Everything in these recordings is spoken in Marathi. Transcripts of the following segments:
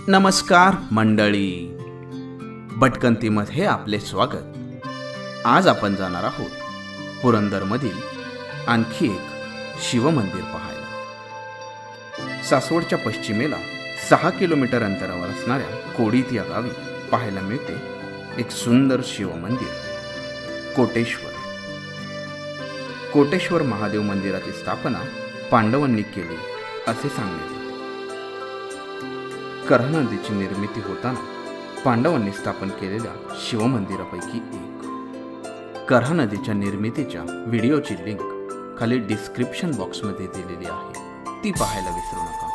नमस्कार मंडळी, भटकंतीमध्ये आपले स्वागत। आज आपण जाणार आहोत पुरंदरमधील आणखी एक शिवमंदिर पाहायला। सासवडच्या पश्चिमेला 6 किलोमीटर अंतरावर असणाऱ्या कोडीत या गावी पाहायला मिळते एक सुंदर शिवमंदिर कोटेश्वर। कोटेश्वर महादेव मंदिराची स्थापना पांडवांनी केली असे सांगण्यात येते। करहा नदीची निर्मिती होताना पांडवांनी स्थापन केलेल्या शिवमंदिरापैकी एक। करहा नदीच्या निर्मितीच्या व्हिडिओची लिंक खाली डिस्क्रिप्शन बॉक्समध्ये दिलेली आहे, ती पाहायला विसरू नका।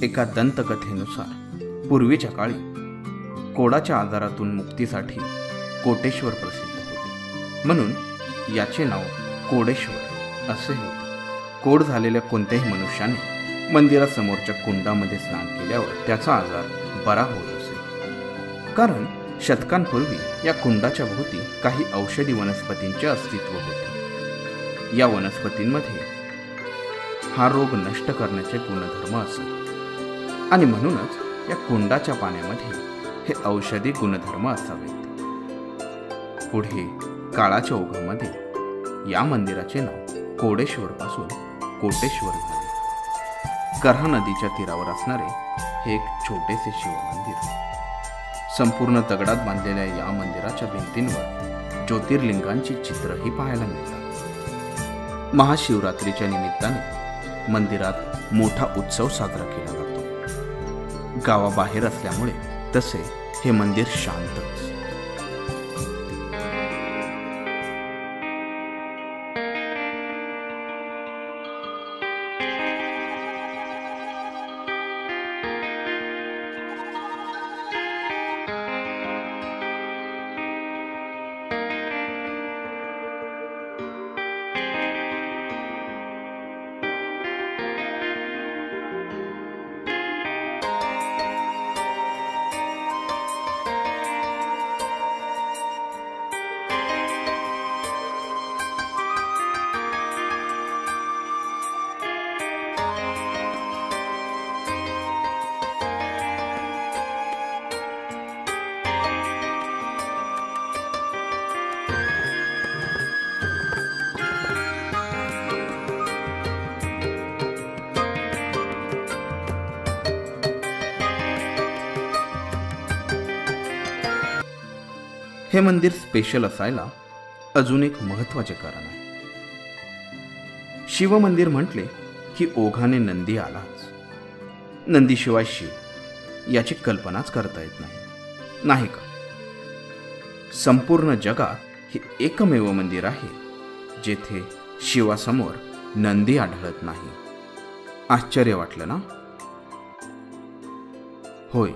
एका दंतकथेनुसार पूर्वीच्या काळी कोडाच्या आजारातून मुक्तीसाठी कोटेश्वर प्रसिद्ध होते, म्हणून याचे नाव कोडेश्वर असे होते। कोड झालेल्या कोणत्याही मनुष्याने मंदिरासमोरच्या कुंडामध्ये स्नान केल्यावर त्याचा आजार बरा होत असे, कारण शतकांपूर्वी या कुंडाच्या भोवती काही औषधी वनस्पतींचे अस्तित्व होते। या वनस्पतींमध्ये हा रोग नष्ट करण्याचे गुणधर्म असत आणि म्हणूनच या कुंडाच्या पाण्यामध्ये हे औषधी गुणधर्म असावेत। पुढे काळाच्या ओघामध्ये या मंदिराचे नाव कोडेश्वर पासून कोटेश्वर झाले। करहा नदीच्या तीरावर असणारे हे एक छोटेसे शिवमंदिर। संपूर्ण दगडात बांधलेल्या या मंदिराच्या भिंतींवर ज्योतिर्लिंगांची चित्रही पाहायला मिळतात। महाशिवरात्रीच्या निमित्ताने मंदिरात मोठा उत्सव साजरा केला जातो। गावाबाहेर असल्यामुळे तसे हे मंदिर शांतच। हे मंदिर स्पेशल असायला अजून एक महत्त्वाचे कारण आहे। शिवमंदिर म्हटले की ओघाने नंदी आलाच। नंदीशिवाय शिव याची कल्पनाच करता येत नाही का? संपूर्ण जगात हे एकमेव मंदिर आहे जेथे शिवासमोर नंदी आढळत नाही। आश्चर्य वाटलं ना? होय,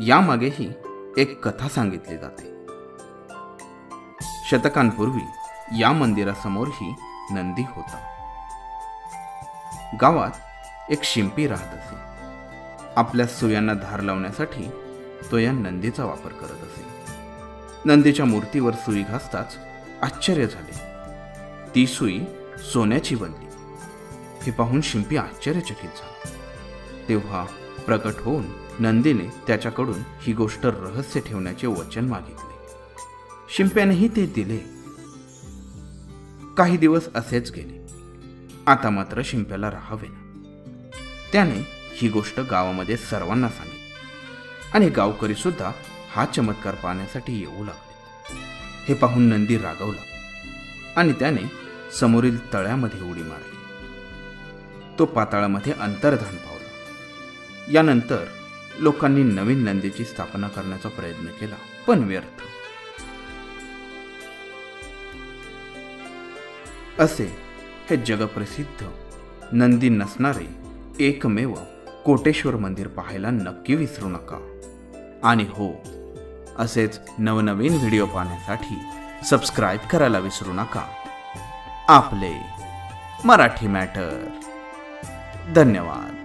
यामागेही एक कथा सांगितली जाते। शतकांपूर्वी या मंदिरासमोरही नंदी होता। गावात एक शिंपी राहत असे। आपल्या सुयांना धार लावण्यासाठी तो या नंदीचा वापर करत असे। नंदीच्या मूर्तीवर सुई घासताच आश्चर्य झाले, ती सुई सोन्याची बनली। हे पाहून शिंपी आश्चर्यचकित झाला। तेव्हा प्रकट होऊन नंदीने त्याच्याकडून ही गोष्ट रहस्य ठेवण्याचे वचन मागितले। शिंप्यानेही ते दिले। काही दिवस असेच गेले। आता मात्र शिंप्याला राहावेना। त्याने ही गोष्ट गावामध्ये सर्वांना सांगितली आणि गावकरी सुद्धा हा चमत्कार पाहण्यासाठी येऊ लागले। हे पाहून नंदी रागावला आणि त्याने समोरील तळ्यामध्ये उडी मारली। तो पाताळामध्ये अंतर्धान पावला। यानंतर लोकांनी नवीन नंदीची स्थापना करण्याचा प्रयत्न केला, पण व्यर्थ। असे हे जगप्रसिद्ध नंदी नसणारे एकमेव कोटेश्वर मंदिर पाहायला नक्की विसरू नका. आणि हो, असेच नवनवीन व्हिडिओ पाहण्यासाठी सबस्क्राईब करायला विसरू नका. आपले मराठी मॅटर. धन्यवाद.